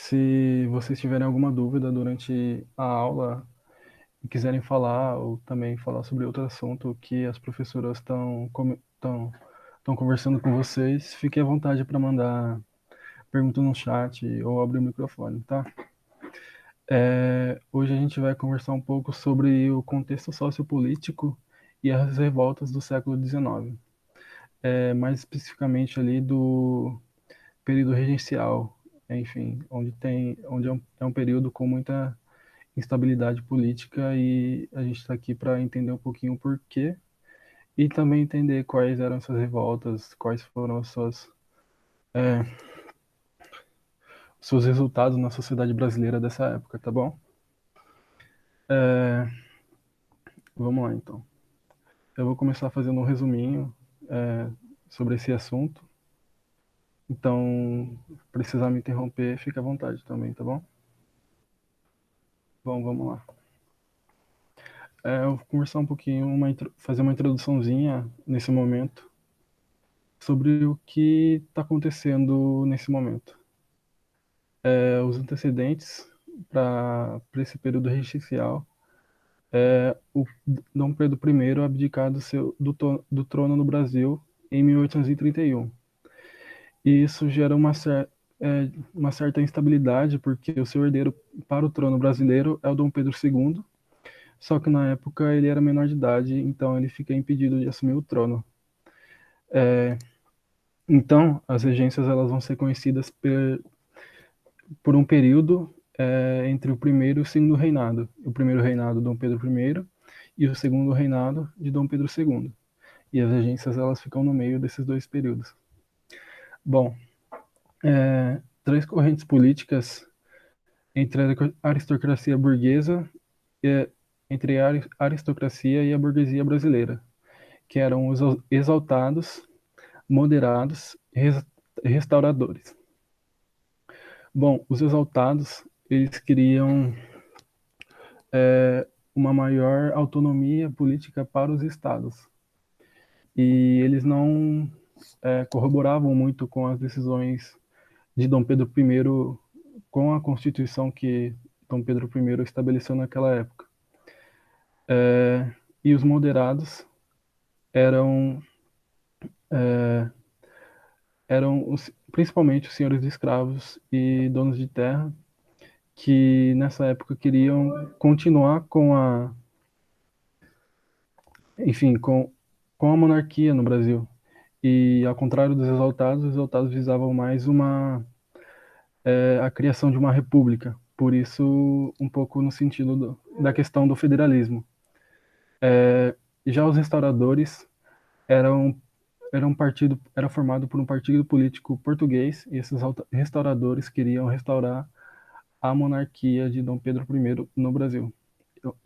Se vocês tiverem alguma dúvida durante a aula e quiserem falar ou também falar sobre outro assunto que as professoras estão conversando com vocês, fiquem à vontade para mandar pergunta no chat ou abrir o microfone, tá? Hoje a gente vai conversar um pouco sobre o contexto sociopolítico e as revoltas do século XIX, mais especificamente ali do período regencial, enfim, onde é um período com muita instabilidade política e a gente está aqui para entender um pouquinho o porquê e também entender quais eram essas revoltas, quais foram os seus resultados na sociedade brasileira dessa época, tá bom? É, Vamos lá então. Eu vou começar fazendo um resuminho sobre esse assunto. Então, precisar me interromper, fica à vontade também, tá bom? Bom, vamos lá. Eu vou conversar um pouquinho, fazer uma introduçãozinha nesse momento sobre o que está acontecendo nesse momento. Os antecedentes para esse período regencial o Dom Pedro I abdicar do trono no Brasil em 1831. E isso gera uma certa instabilidade, porque o seu herdeiro para o trono brasileiro é o Dom Pedro II, só que na época ele era menor de idade, então ele fica impedido de assumir o trono. Então, as regências elas vão ser conhecidas por um período entre o primeiro e o segundo reinado. O primeiro reinado, Dom Pedro I, e o segundo reinado de Dom Pedro II. E as regências elas ficam no meio desses dois períodos. Bom, três correntes políticas entre a aristocracia burguesa e entre a aristocracia e a burguesia brasileira, que eram os exaltados, moderados e restauradores. Bom, os exaltados, eles queriam uma maior autonomia política para os estados. E eles não corroboravam muito com as decisões de Dom Pedro I, com a Constituição que Dom Pedro I estabeleceu naquela época. E os moderados eram, principalmente os senhores de escravos e donos de terra, que nessa época queriam continuar enfim, com a monarquia no Brasil. E ao contrário dos exaltados, os exaltados visavam mais a criação de uma república. Por isso, um pouco no sentido da questão do federalismo. Já os restauradores eram era formado por um partido político português e esses restauradores queriam restaurar a monarquia de Dom Pedro I no Brasil.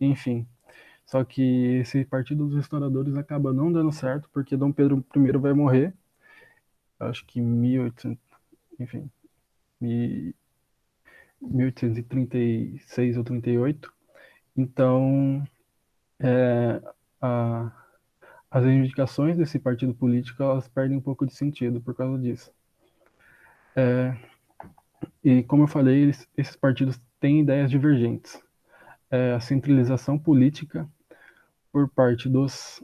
Enfim, só que esse partido dos restauradores acaba não dando certo porque Dom Pedro I vai morrer, acho que em 1800, enfim, 1836 ou 38. Então, a, as reivindicações desse partido político elas perdem um pouco de sentido por causa disso. E como eu falei, esses partidos têm ideias divergentes. A centralização política por parte dos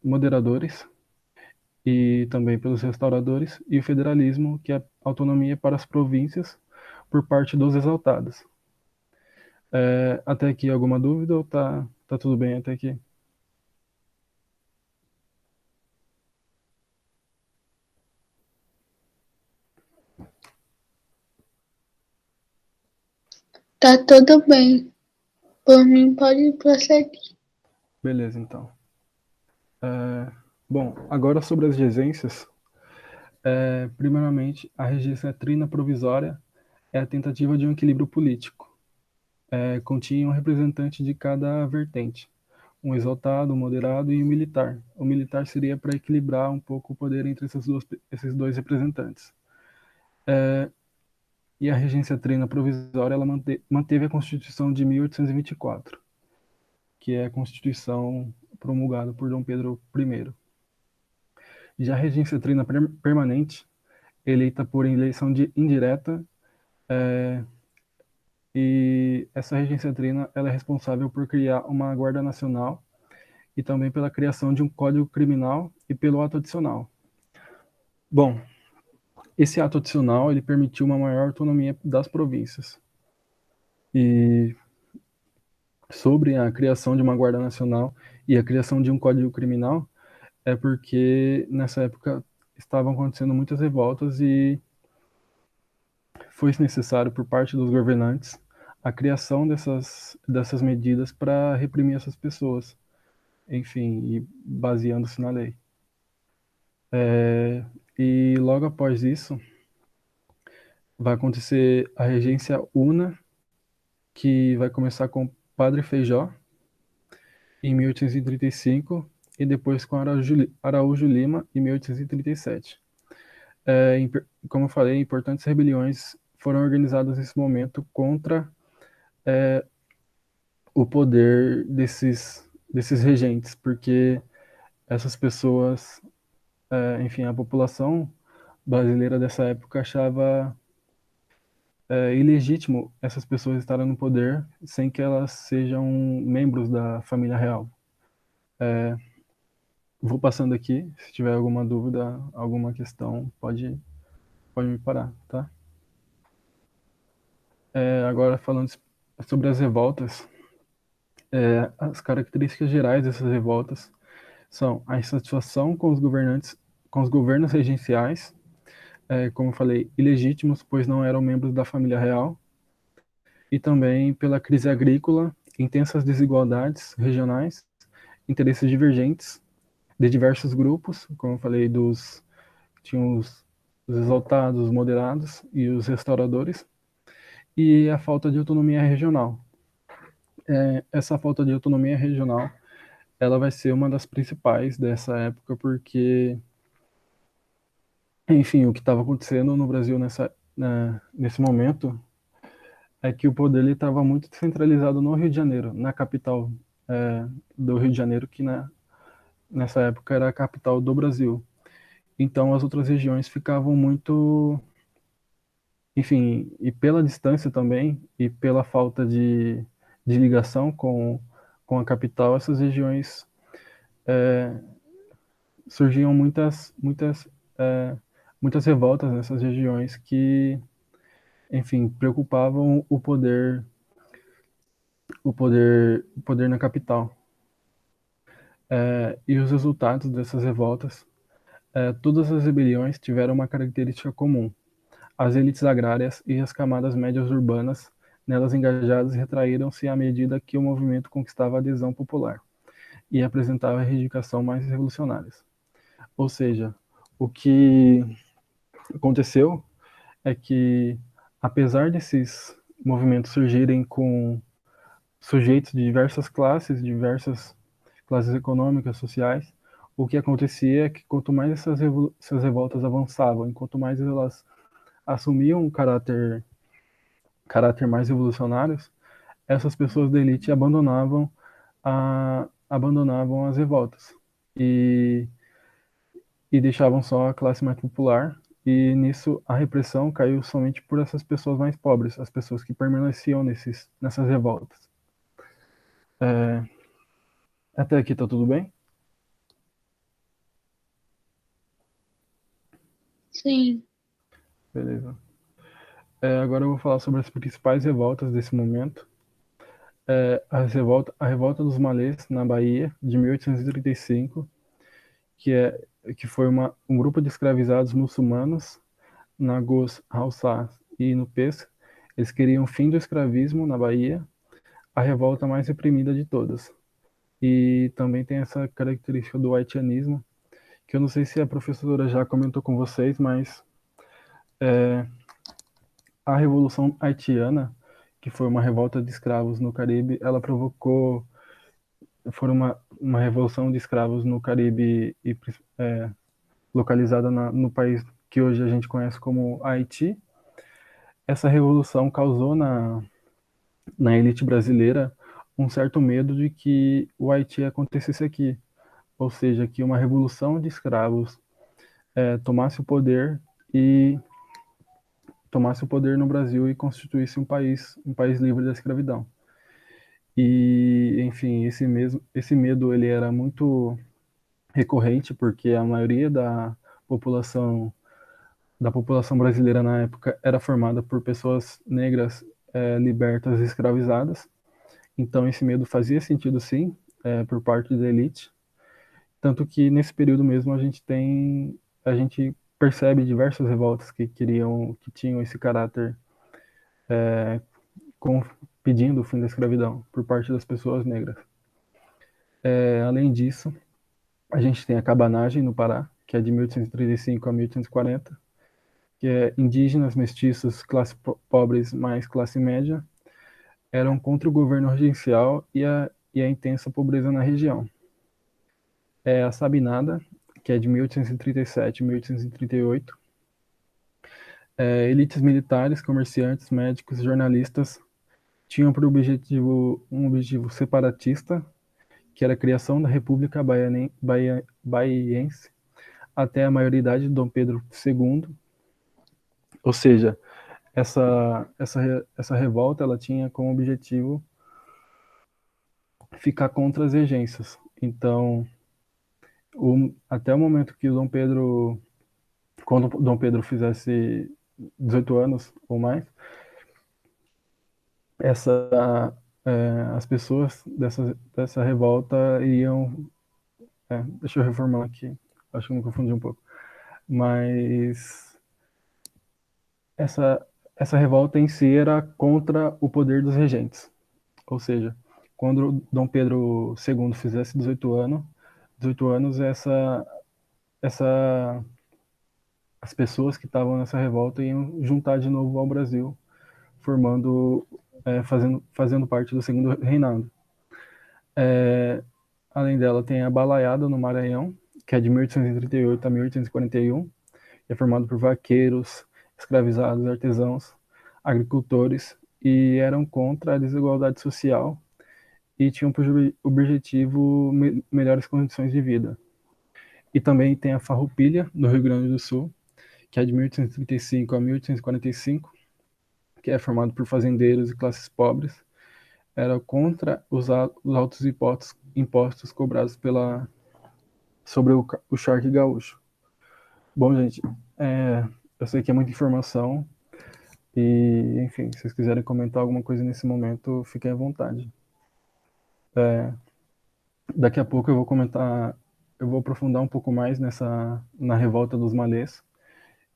moderadores e também pelos restauradores, e o federalismo, que é autonomia para as províncias por parte dos exaltados. Até aqui alguma dúvida ou tá tudo bem até aqui? Tá tudo bem. Por mim, pode prosseguir. Beleza, então. Bom, agora sobre as regências. Primeiramente, a regência trina provisória é a tentativa de um equilíbrio político. Continha um representante de cada vertente, um exaltado, um moderado e um militar. O militar seria para equilibrar um pouco o poder entre esses dois representantes. E a regência trina provisória ela manteve a Constituição de 1824, que é a Constituição promulgada por Dom Pedro I. Já a regência trina permanente, eleita por eleição indireta, E essa regência trina ela é responsável por criar uma guarda nacional e também pela criação de um código criminal e pelo ato adicional. Bom, esse ato adicional ele permitiu uma maior autonomia das províncias. E sobre a criação de uma guarda nacional e a criação de um código criminal, é porque nessa época estavam acontecendo muitas revoltas e foi necessário por parte dos governantes a criação dessas medidas para reprimir essas pessoas, enfim, e baseando-se na lei. E logo após isso, vai acontecer a regência Una, que vai começar com Padre Feijó, em 1835, e depois com Araújo Lima, em 1837. Como eu falei, importantes rebeliões foram organizadas nesse momento contra o poder desses regentes, porque essas pessoas, enfim, a população brasileira dessa época achava ilegítimo essas pessoas estarem no poder sem que elas sejam membros da família real. Vou passando aqui, se tiver alguma dúvida, alguma questão, pode me parar, tá? Agora falando sobre as revoltas, as características gerais dessas revoltas são a insatisfação com os governantes, com os governos regenciais, como eu falei, ilegítimos, pois não eram membros da família real, e também pela crise agrícola, intensas desigualdades regionais, interesses divergentes de diversos grupos, como eu falei, tinham os exaltados, os moderados e os restauradores, e a falta de autonomia regional. Essa falta de autonomia regional, ela vai ser uma das principais dessa época, porque, enfim, o que estava acontecendo no Brasil nesse momento é que o poder estava muito centralizado no Rio de Janeiro, na capital do Rio de Janeiro, que nessa época era a capital do Brasil. Então as outras regiões ficavam muito, enfim, e pela distância também, e pela falta de ligação com a capital, essas regiões surgiam muitas revoltas nessas regiões que, enfim, preocupavam o poder na capital. E os resultados dessas revoltas, todas as rebeliões tiveram uma característica comum: as elites agrárias e as camadas médias urbanas nelas engajadas retraíram-se à medida que o movimento conquistava a adesão popular e apresentava reivindicações mais revolucionárias. Ou seja, o que aconteceu é que, apesar desses movimentos surgirem com sujeitos de diversas classes econômicas, sociais, o que acontecia é que quanto mais essas revoltas avançavam, enquanto mais elas assumiam um caráter mais revolucionários, essas pessoas da elite abandonavam as revoltas e, e deixavam só a classe mais popular. E nisso a repressão caiu somente por essas pessoas mais pobres, as pessoas que permaneciam nessas revoltas. Até aqui tá tudo bem? Sim. Beleza. Agora eu vou falar sobre as principais revoltas desse momento. A revolta dos Malês na Bahia, de 1835, que foi um grupo de escravizados muçulmanos, Nagôs, Haussás e Nupês. Eles queriam o fim do escravismo na Bahia, a revolta mais reprimida de todas. E também tem essa característica do haitianismo, que eu não sei se a professora já comentou com vocês, mas a Revolução Haitiana, que foi uma revolta de escravos no Caribe, ela foi uma revolução de escravos no Caribe e localizada no país que hoje a gente conhece como Haiti. Essa revolução causou na elite brasileira um certo medo de que o Haiti acontecesse aqui, ou seja, que uma revolução de escravos tomasse o poder e tomasse o poder no Brasil e constituísse um país livre da escravidão. E, enfim, esse medo ele era muito recorrente, porque a maioria população da população brasileira na época era formada por pessoas negras libertas e escravizadas. Então esse medo fazia sentido sim, por parte da elite, tanto que nesse período mesmo a gente percebe diversas revoltas que tinham esse caráter com, pedindo o fim da escravidão por parte das pessoas negras. Além disso, a gente tem a cabanagem no Pará, que é de 1835 a 1840, que é indígenas, mestiços, classe pobres mais classe média, eram contra o governo regencial e a intensa pobreza na região. A Sabinada, que é de 1837 a 1838, elites militares, comerciantes, médicos, jornalistas tinham por objetivo um objetivo separatista, que era a criação da República Baiense até a maioridade de Dom Pedro II. Ou seja, essa revolta ela tinha como objetivo ficar contra as regências. Então, até o momento que quando Dom Pedro fizesse 18 anos ou mais, as pessoas dessa revolta iriam. Deixa eu reformular aqui, acho que eu me confundi um pouco. Mas essa revolta em si era contra o poder dos regentes. Ou seja, quando Dom Pedro II fizesse 18 anos as pessoas que estavam nessa revolta iam juntar de novo ao Brasil, fazendo parte do segundo reinado. Além dela, tem a Balaiada no Maranhão, que é de 1838 a 1841, é formado por vaqueiros, escravizados, artesãos, agricultores, e eram contra a desigualdade social e tinham por objetivo melhores condições de vida. E também tem a Farroupilha, no Rio Grande do Sul, que é de 1835 a 1845, que é formado por fazendeiros e classes pobres, era contra os altos impostos cobrados sobre o charque gaúcho. Bom, gente, eu sei que é muita informação e, enfim, se vocês quiserem comentar alguma coisa nesse momento, fiquem à vontade. Daqui a pouco eu vou aprofundar um pouco mais na revolta dos malês,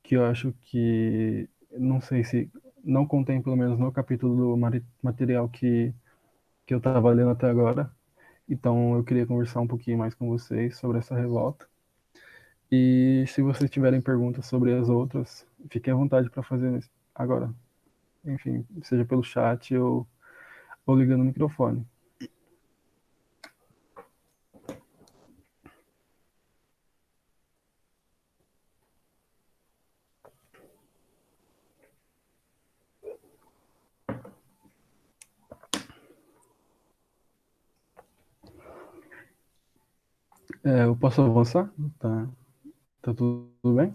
que eu acho que, não sei se não contém, pelo menos no capítulo do material que eu estava lendo até agora. Então eu queria conversar um pouquinho mais com vocês sobre essa revolta. E se vocês tiverem perguntas sobre as outras, fiquem à vontade para fazer agora. Enfim, seja pelo chat ou ligando o microfone. Eu posso avançar? Tá tudo bem?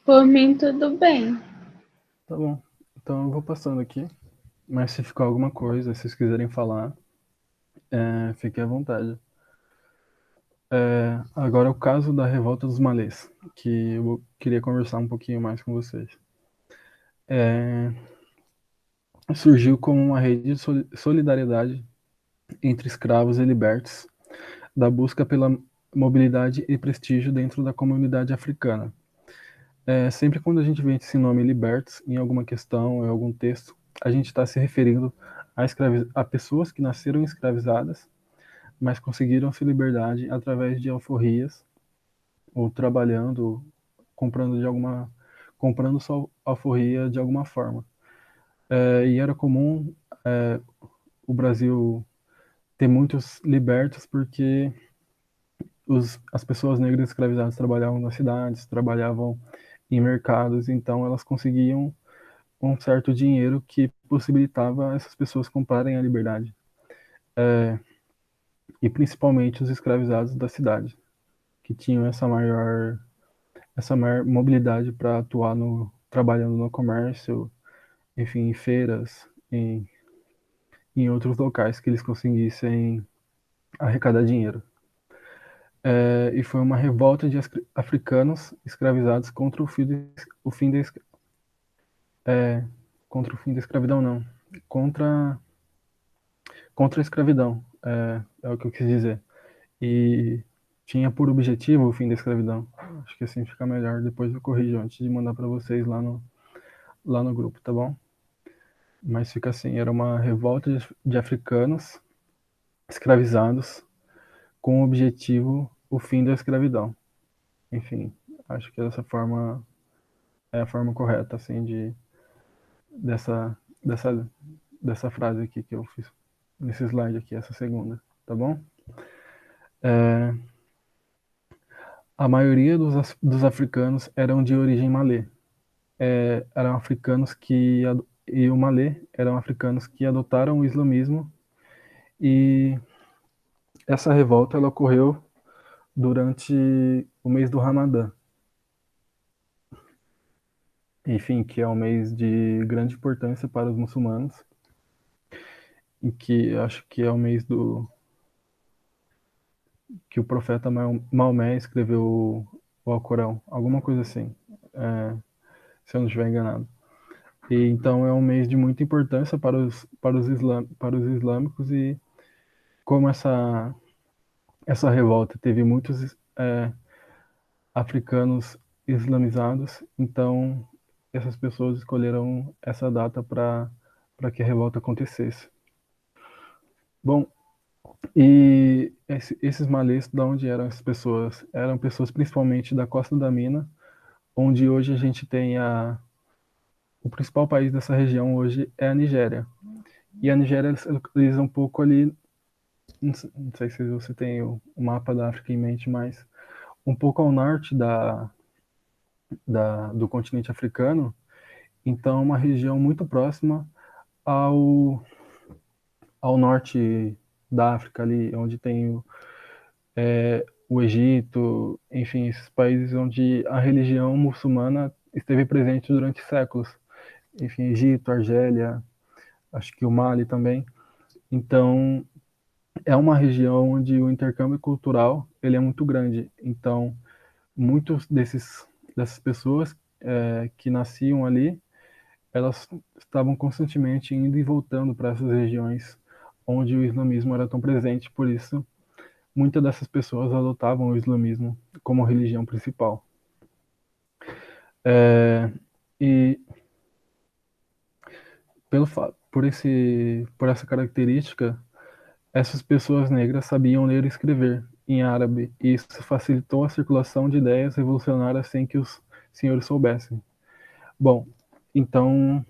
Por mim, tudo bem. Tá bom. Então eu vou passando aqui. Mas se ficar alguma coisa, se vocês quiserem falar, fiquem à vontade. Agora é o caso da revolta dos malês, que eu queria conversar um pouquinho mais com vocês. Surgiu como uma rede de solidariedade entre escravos e libertos, da busca pela mobilidade e prestígio dentro da comunidade africana. Sempre quando a gente vê esse nome libertos em alguma questão, em algum texto, a gente está se referindo a pessoas que nasceram escravizadas, mas conseguiram sua liberdade através de alforrias, ou trabalhando, comprando sua alforria de alguma forma. E era comum o Brasil ter muitos libertos porque as pessoas negras escravizadas trabalhavam nas cidades, trabalhavam em mercados, então elas conseguiam um certo dinheiro que possibilitava essas pessoas comprarem a liberdade. E principalmente os escravizados da cidade. que tinham essa maior mobilidade para atuar trabalhando no comércio, enfim, em feiras, em outros locais que eles conseguissem arrecadar dinheiro. E foi uma revolta de africanos escravizados contra o fim da, contra o fim da escravidão, não, contra, contra a escravidão, é o que eu quis dizer. E tinha por objetivo o fim da escravidão. Acho que assim fica melhor. Depois eu corrijo antes de mandar para vocês lá no grupo, tá bom? Mas fica assim, era uma revolta de africanos escravizados com o objetivo o fim da escravidão. Enfim, acho que dessa forma é a forma correta, assim, dessa, dessa, dessa frase aqui que eu fiz nesse slide aqui, essa segunda, tá bom? A maioria dos africanos eram de origem malê. Eram africanos e o malê eram africanos que adotaram o islamismo, e essa revolta ela ocorreu durante o mês do Ramadã. Enfim, que é um mês de grande importância para os muçulmanos, e que acho que é o mês que o profeta Maomé escreveu o Alcorão, alguma coisa assim, se eu não estiver enganado. E então é um mês de muita importância para os islâmicos, e como essa revolta teve muitos africanos islamizados, então essas pessoas escolheram essa data para que a revolta acontecesse. Bom, e esses malês, de onde eram essas pessoas? Eram pessoas principalmente da Costa da Mina, onde hoje a gente tem o principal país dessa região hoje é a Nigéria. E a Nigéria se localiza um pouco ali, não sei se você tem o mapa da África em mente, mas um pouco ao norte do continente africano, então uma região muito próxima ao, ao norte da África ali, onde tem o Egito, enfim, esses países onde a religião muçulmana esteve presente durante séculos. Enfim, Egito, Argélia, acho que o Mali também. Então, é uma região onde o intercâmbio cultural ele é muito grande. Então, muitos dessas pessoas que nasciam ali, elas estavam constantemente indo e voltando para essas regiões onde o islamismo era tão presente. Por isso, muitas dessas pessoas adotavam o islamismo como religião principal. E por essa característica, essas pessoas negras sabiam ler e escrever em árabe, e isso facilitou a circulação de ideias revolucionárias sem que os senhores soubessem. Bom, então,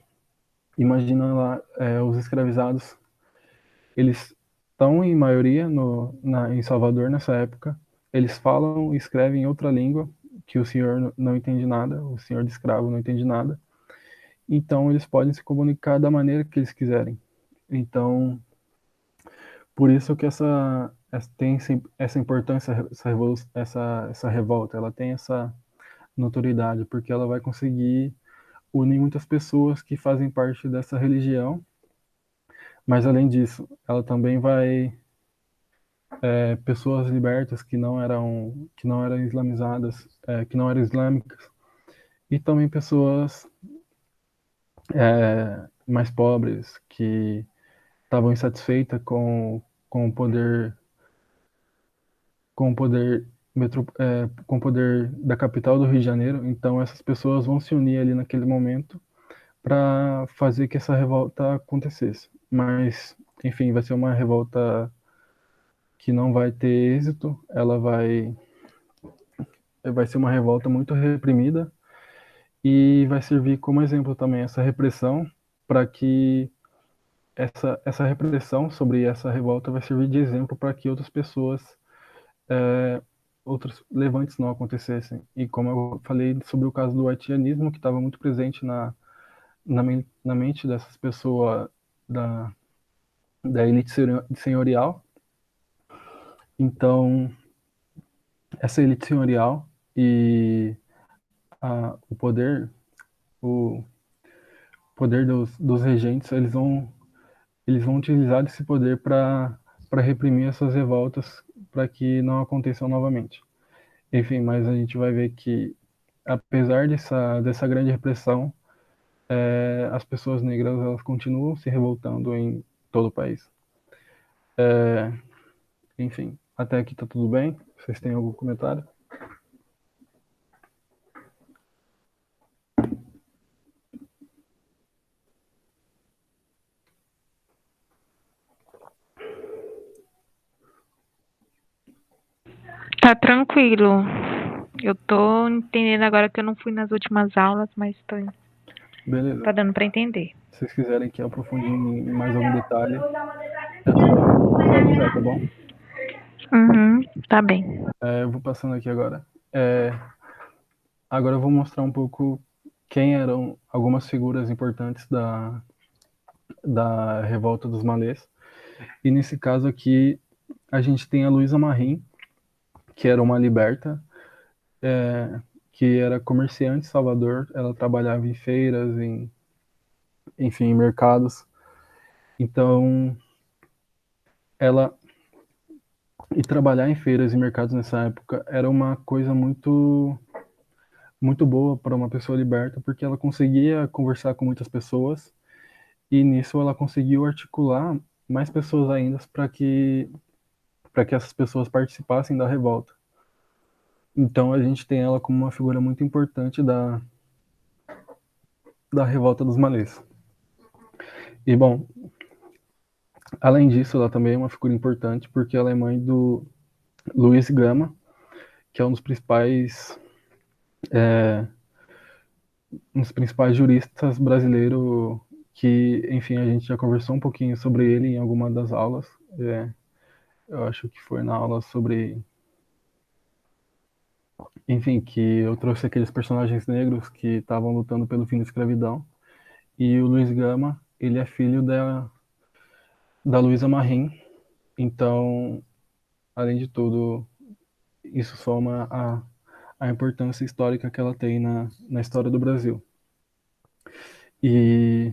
imagina lá, os escravizados, eles estão em maioria em Salvador nessa época, eles falam e escrevem em outra língua, que o senhor não entende nada, o senhor de escravo não entende nada, então eles podem se comunicar da maneira que eles quiserem. Então, por isso que tem essa importância, essa revolta, ela tem essa notoriedade, porque ela vai conseguir unir muitas pessoas que fazem parte dessa religião, mas além disso, ela também vai pessoas libertas que não eram islamizadas, que não eram islâmicas, e também pessoas mais pobres que estavam insatisfeitas com o poder com o poder da capital do Rio de Janeiro. Então essas pessoas vão se unir ali naquele momento para fazer que essa revolta acontecesse. Mas, enfim, vai ser uma revolta que não vai ter êxito, vai ser uma revolta muito reprimida, e vai servir como exemplo também essa repressão, para que essa repressão sobre essa revolta vai servir de exemplo para que outras pessoas, outros levantes não acontecessem. E como eu falei sobre o caso do haitianismo, que estava muito presente na mente dessas pessoas da, da elite senhorial, então essa elite senhorial e o o poder dos regentes, eles vão utilizar esse poder para reprimir essas revoltas, para que não aconteçam novamente. Enfim, mas a gente vai ver que, apesar dessa grande repressão, as pessoas negras elas continuam se revoltando em todo o país. Enfim, até aqui tá tudo bem? Vocês têm algum comentário? Tá tranquilo. Eu tô entendendo agora que eu não fui nas últimas aulas, mas Beleza. tá dando pra entender. Se vocês quiserem que eu aprofunde em mais algum detalhe, só avisar, tá bom? Uhum, tá bem. Eu vou passando aqui agora. Agora eu vou mostrar um pouco quem eram algumas figuras importantes da Revolta dos Malês. E nesse caso aqui, a gente tem a Luísa Marim, que era uma liberta, que era comerciante em Salvador. Ela trabalhava em feiras, enfim, em mercados. Então, ela e trabalhar em feiras e mercados nessa época era uma coisa muito boa para uma pessoa liberta, porque ela conseguia conversar com muitas pessoas e nisso ela conseguiu articular mais pessoas ainda para que essas pessoas participassem da revolta. Então a gente tem ela como uma figura muito importante da revolta dos malês. E bom, além disso, ela também é uma figura importante porque ela é mãe do Luiz Gama, que é um dos principais juristas brasileiros que, enfim, a gente já conversou um pouquinho sobre ele em alguma das aulas. Eu acho que foi na aula sobre, enfim, que eu trouxe aqueles personagens negros que estavam lutando pelo fim da escravidão. E o Luiz Gama, ele é filho da Luísa Marim. Então, além de tudo, isso soma a importância histórica que ela tem na história do Brasil. E,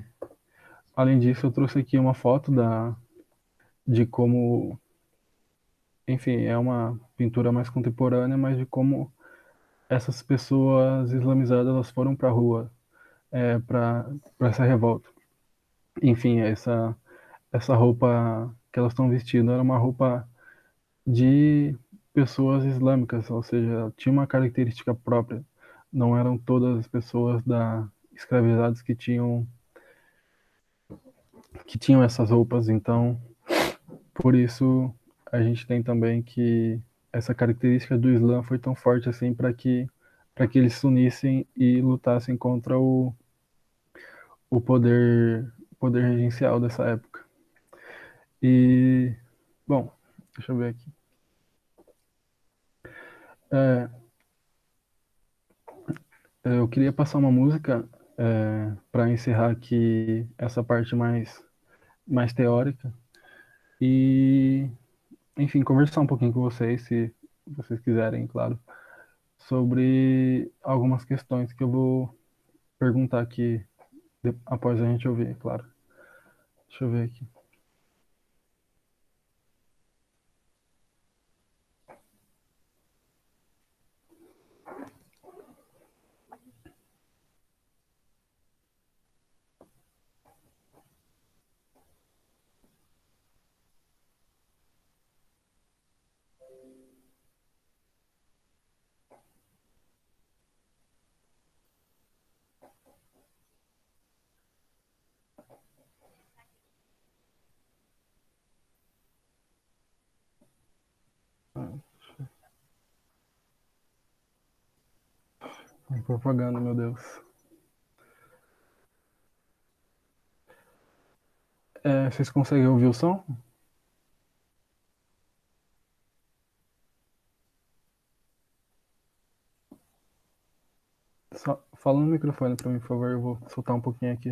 além disso, eu trouxe aqui uma foto de como, enfim, é uma pintura mais contemporânea, mas de como essas pessoas islamizadas elas foram para a rua para essa revolta. Enfim, essa roupa que elas estão vestindo era uma roupa de pessoas islâmicas, ou seja, tinha uma característica própria. Não eram todas as pessoas escravizadas que tinham essas roupas, então por isso a gente tem também que essa característica do Islã foi tão forte assim para que eles se unissem e lutassem contra o poder regencial dessa época. E bom, deixa eu ver aqui. É, eu queria passar uma música para encerrar aqui essa parte mais teórica e, enfim, conversar um pouquinho com vocês, se vocês quiserem, claro, sobre algumas questões que eu vou perguntar aqui após a gente ouvir, claro. Deixa eu ver aqui. Propaganda, meu Deus. Vocês conseguem ouvir o som? Só, fala no microfone para mim, por favor. Eu vou soltar um pouquinho aqui.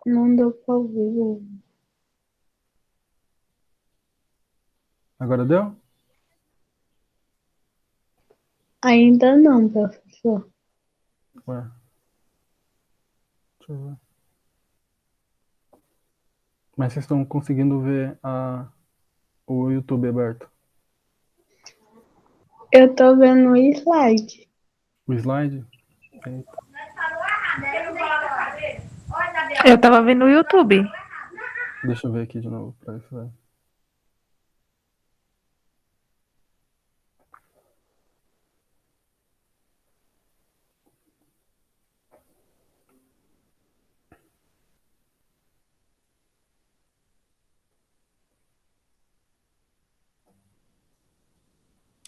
Não deu pra ouvir. Agora deu? Ainda não, professor. Ué. Deixa eu ver. Mas vocês estão conseguindo ver o YouTube aberto? Eu tô vendo o slide. O slide? Eita. Eu tava vendo o YouTube. Deixa eu ver aqui de novo pra ver se vai.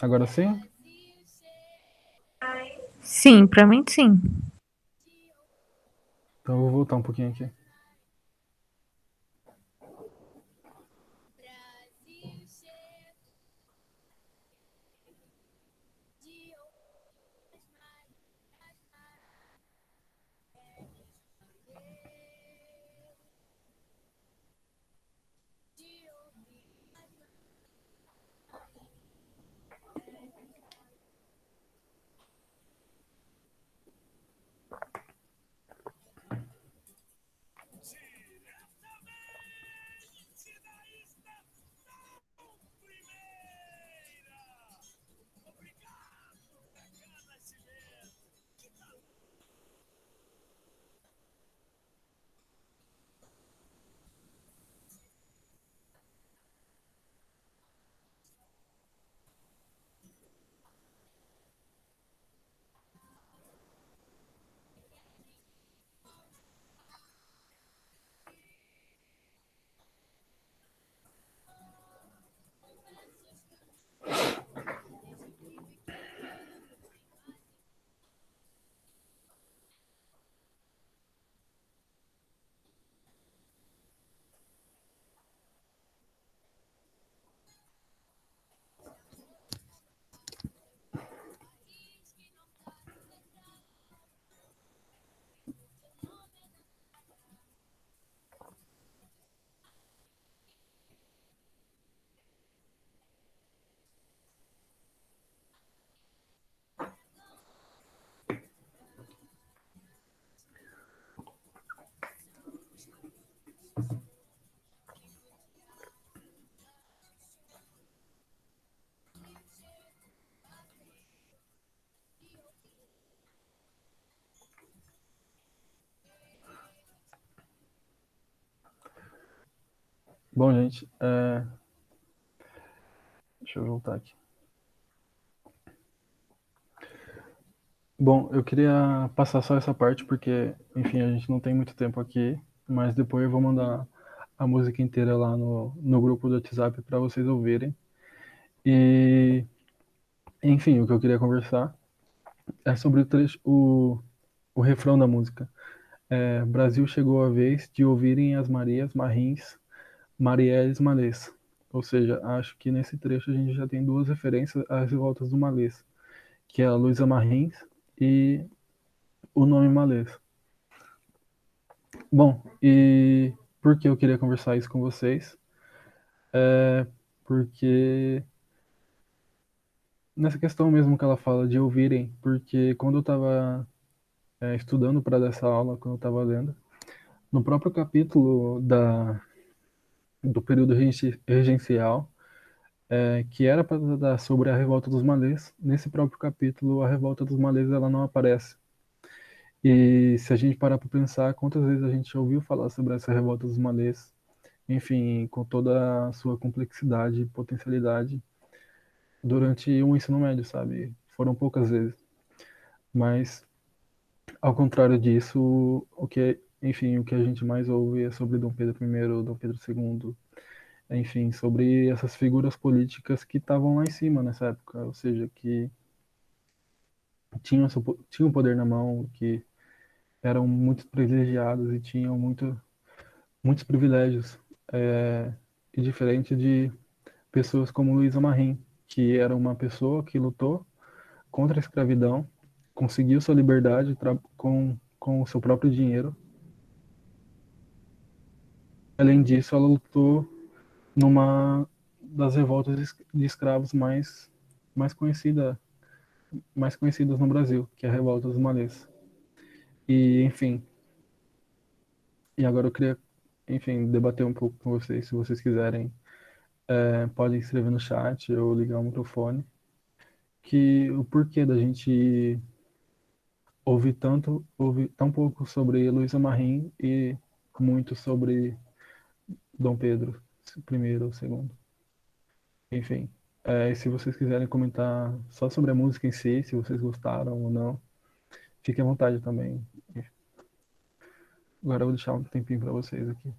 Agora sim? Sim, pra mim sim. Então eu vou voltar um pouquinho aqui. Bom, gente, deixa eu voltar aqui. Bom, eu queria passar só essa parte porque, enfim, a gente não tem muito tempo aqui, mas depois eu vou mandar a música inteira lá no grupo do WhatsApp para vocês ouvirem. E, enfim, o que eu queria conversar é sobre o refrão da música. Brasil chegou a vez de ouvirem as Marias, Marins, Marielles, Malês. Ou seja, acho que nesse trecho a gente já tem duas referências às revoltas do Malês, que é a Luísa Marins e o nome Malês. Bom, e por que eu queria conversar isso com vocês? Porque nessa questão mesmo que ela fala de ouvirem, porque quando eu estava estudando para dessa aula, quando eu estava lendo, no próprio capítulo do período regencial, que era para tratar sobre a revolta dos malês, nesse próprio capítulo a revolta dos malês ela não aparece. E se a gente parar para pensar, quantas vezes a gente ouviu falar sobre essa revolta dos malês, enfim, com toda a sua complexidade e potencialidade durante o ensino médio, sabe? Foram poucas vezes. Mas, ao contrário disso, enfim, o que a gente mais ouve é sobre Dom Pedro I, Dom Pedro II, enfim, sobre essas figuras políticas que estavam lá em cima nessa época, ou seja, que tinham poder na mão, que eram muito privilegiados e tinham muitos privilégios, e diferente de pessoas como Luísa Marim, que era uma pessoa que lutou contra a escravidão, conseguiu sua liberdade com o seu próprio dinheiro. Além disso, ela lutou numa das revoltas de escravos mais conhecida mais conhecidas no Brasil, que é a Revolta dos Malês. E, enfim, e agora eu queria, enfim, debater um pouco com vocês. Se vocês quiserem, podem escrever no chat ou ligar o microfone, que o porquê da gente ouvir tão pouco sobre Luísa Marim e muito sobre Dom Pedro I ou segundo. Enfim, se vocês quiserem comentar só sobre a música em si, se vocês gostaram ou não, fiquem à vontade também. Agora eu vou deixar um tempinho para vocês aqui.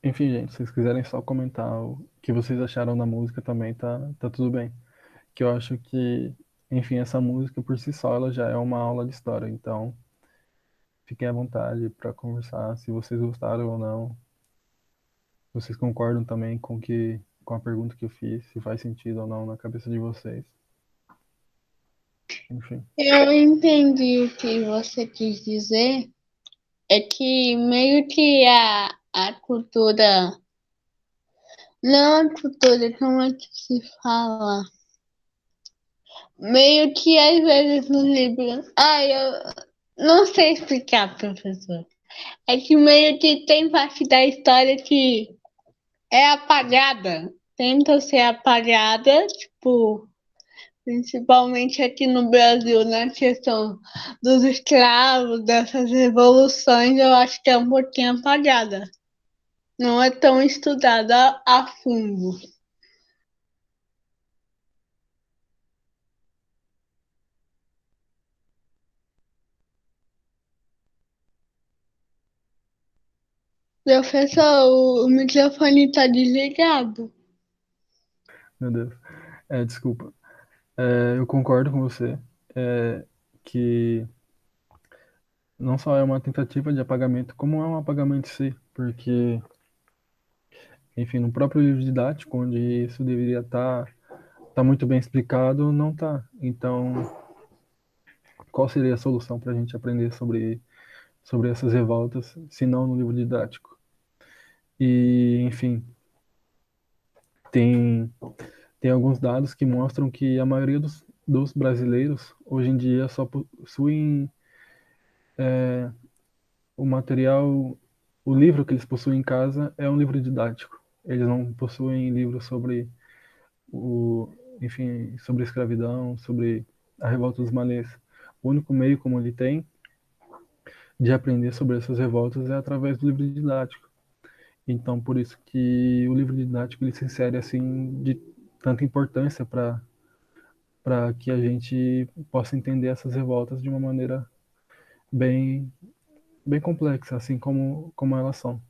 Enfim, gente, se vocês quiserem só comentar o que vocês acharam da música também, tá tudo bem. Que eu acho que, enfim, essa música por si só, ela já é uma aula de história, então fiquem à vontade para conversar se vocês gostaram ou não. Vocês concordam também com a pergunta que eu fiz, se faz sentido ou não na cabeça de vocês. Enfim. Eu entendi o que você quis dizer. É que meio que a cultura, não a cultura, como é que se fala? Meio que às vezes no livro. Ai, eu não sei explicar, professor. É que meio que tem parte da história que é apagada. Tenta ser apagada, tipo, principalmente aqui no Brasil, na questão dos escravos, dessas revoluções, eu acho que é um pouquinho apagada. Não é tão estudada a fundo. Professor, o microfone está desligado. Meu Deus. Desculpa. Eu concordo com você que não só é uma tentativa de apagamento, como é um apagamento em si, porque, enfim, no próprio livro didático, onde isso deveria tá muito bem explicado, não tá. Então, qual seria a solução para a gente aprender sobre essas revoltas, se não no livro didático? E, enfim, tem, tem alguns dados que mostram que a maioria dos brasileiros, hoje em dia, só possuem o material, o livro que eles possuem em casa é um livro didático. Eles não possuem livros sobre enfim, sobre a escravidão, sobre a revolta dos malês. O único meio como ele tem de aprender sobre essas revoltas é através do livro didático. Então, por isso que o livro didático ele se insere assim de tanta importância para que a gente possa entender essas revoltas de uma maneira bem bem complexa, assim como elas são.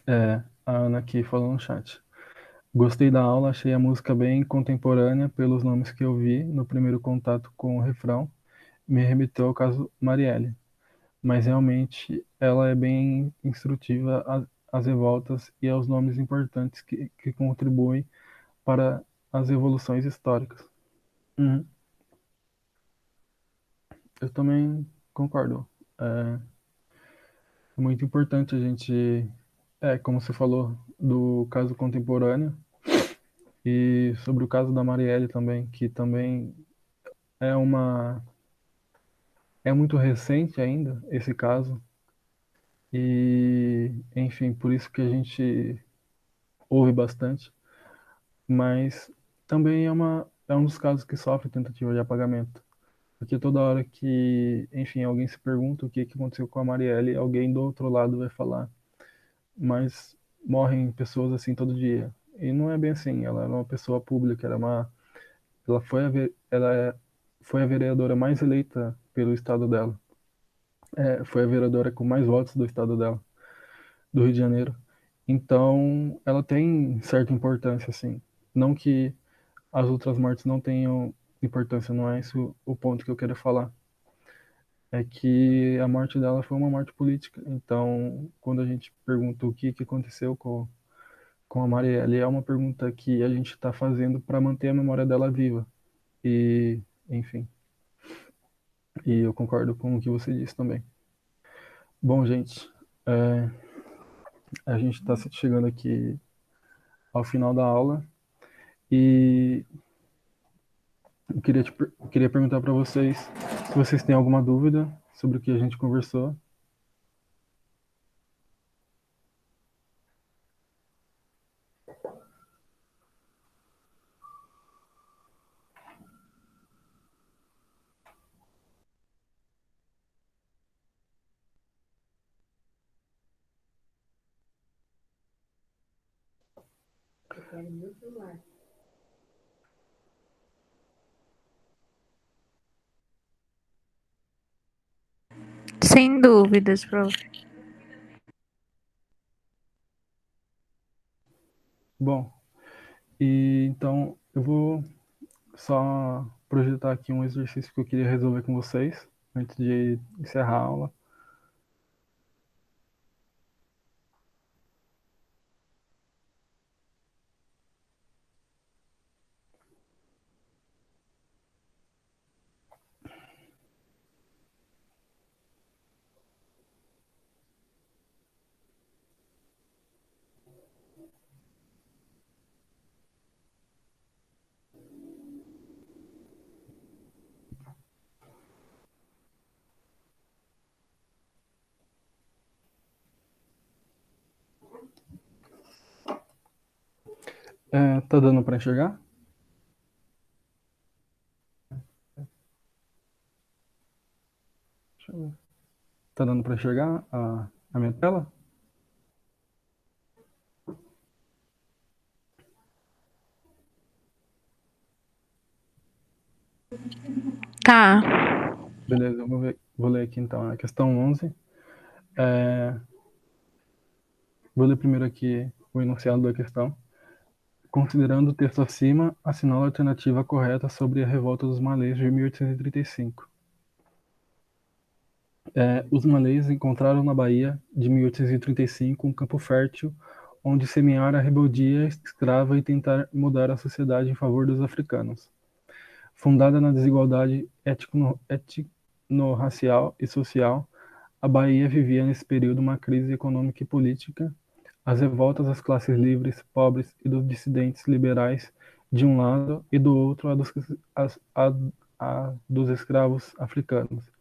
A Ana aqui falou no chat. Gostei da aula, achei a música bem contemporânea pelos nomes que eu vi no primeiro contato com o refrão. Me remeteu ao caso Marielle, mas realmente ela é bem instrutiva às revoltas e aos nomes importantes que contribuem para as evoluções históricas. Uhum. Eu também concordo. É muito importante a gente, como você falou, do caso contemporâneo e sobre o caso da Marielle também, que também é uma é muito recente ainda esse caso e, enfim, por isso que a gente ouve bastante, mas também é um dos casos que sofre tentativa de apagamento, porque toda hora que, enfim, alguém se pergunta o que aconteceu com a Marielle, alguém do outro lado vai falar, mas morrem pessoas assim todo dia. E não é bem assim, ela era uma pessoa pública, foi a vereadora mais eleita pelo estado dela. Foi a vereadora com mais votos do estado dela, do Rio de Janeiro. Então, ela tem certa importância, assim. Não que as outras mortes não tenham importância, não é esse o ponto que eu quero falar. É que a morte dela foi uma morte política. Então, quando a gente pergunta o que aconteceu com a Marielle, é uma pergunta que a gente está fazendo para manter a memória dela viva. E, enfim, e eu concordo com o que você disse também. Bom, gente, é, a gente está chegando aqui ao final da aula e eu queria perguntar para vocês se vocês têm alguma dúvida sobre o que a gente conversou. Sem dúvidas, prof. Bom, e então eu vou só projetar aqui um exercício que eu queria resolver com vocês antes de encerrar a aula. Tá dando para enxergar? Deixa eu ver. Tá dando para enxergar a minha tela? Tá. Beleza, vou ler aqui então a questão 11. É, vou ler primeiro aqui o enunciado da questão. Considerando o texto acima, assinala a alternativa correta sobre a revolta dos malês de 1835. Os malês encontraram na Bahia de 1835 um campo fértil onde semear a rebeldia escrava e tentar mudar a sociedade em favor dos africanos. Fundada na desigualdade etno-racial e social, a Bahia vivia nesse período uma crise econômica e política. As revoltas das classes livres, pobres e dos dissidentes liberais de um lado e do outro a dos escravos africanos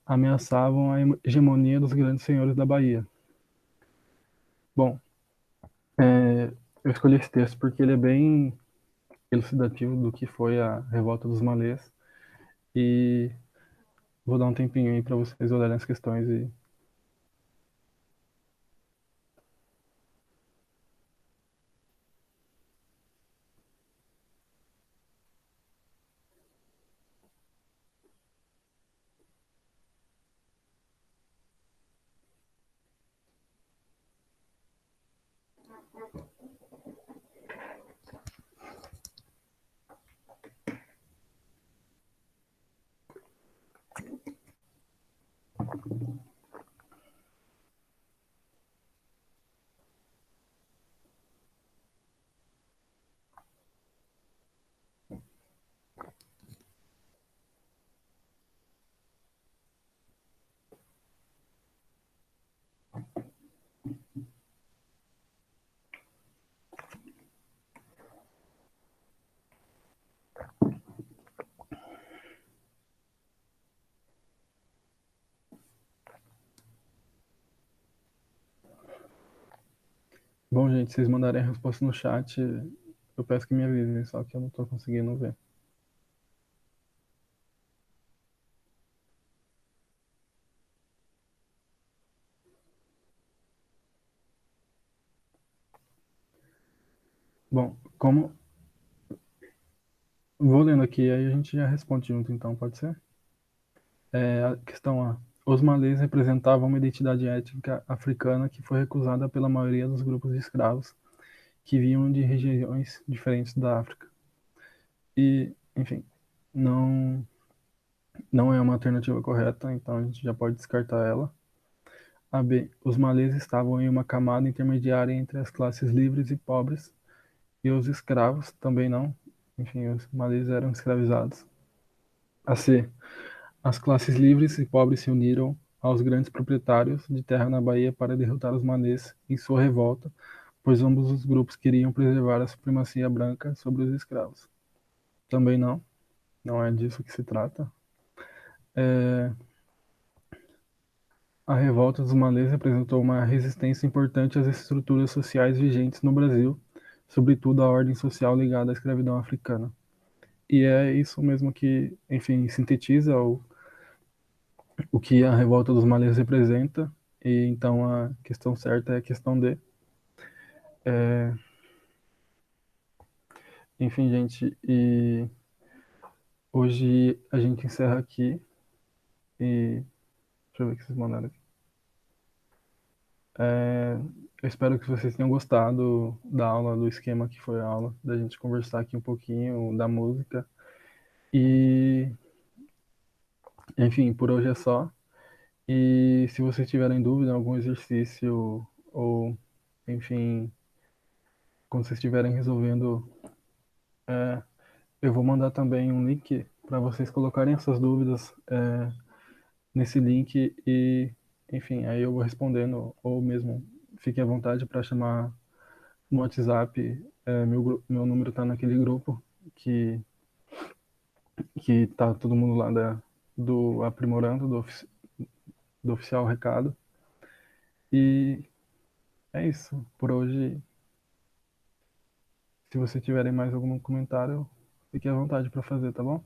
ameaçavam a hegemonia dos grandes senhores da Bahia. Bom, eu escolhi esse texto porque ele é bem elucidativo do que foi a revolta dos malês e vou dar um tempinho aí para vocês olharem as questões e bom, gente, se vocês mandarem a resposta no chat, eu peço que me avisem, só que eu não estou conseguindo ver. Bom, como vou lendo aqui, aí a gente já responde junto, então, pode ser? A questão A. Os malês representavam uma identidade étnica africana que foi recusada pela maioria dos grupos de escravos que vinham de regiões diferentes da África. E, enfim, não, não é uma alternativa correta, então a gente já pode descartar ela. A B. Os malês estavam em uma camada intermediária entre as classes livres e pobres, e os escravos também não. Enfim, os malês eram escravizados. A C. As classes livres e pobres se uniram aos grandes proprietários de terra na Bahia para derrotar os malês em sua revolta, pois ambos os grupos queriam preservar a supremacia branca sobre os escravos. Também não, não é disso que se trata. A revolta dos malês representou uma resistência importante às estruturas sociais vigentes no Brasil, sobretudo à ordem social ligada à escravidão africana. E é isso mesmo que, enfim, sintetiza o que a revolta dos malês representa, e então a questão certa é a questão D. Enfim, gente, e hoje a gente encerra aqui, e deixa eu ver o que vocês mandaram aqui. Eu espero que vocês tenham gostado da aula, do esquema que foi a aula, da gente conversar aqui um pouquinho da música. E, enfim, por hoje é só. E se vocês tiverem dúvida, algum exercício, ou, enfim, quando vocês estiverem resolvendo, eu vou mandar também um link para vocês colocarem essas dúvidas nesse link e, enfim, aí eu vou respondendo, ou mesmo fiquem à vontade para chamar no WhatsApp. Meu número está naquele grupo que tá todo mundo lá do Aprimorando, do Oficial Recado. E é isso. Por hoje, se vocês tiverem mais algum comentário, fiquem à vontade para fazer, tá bom?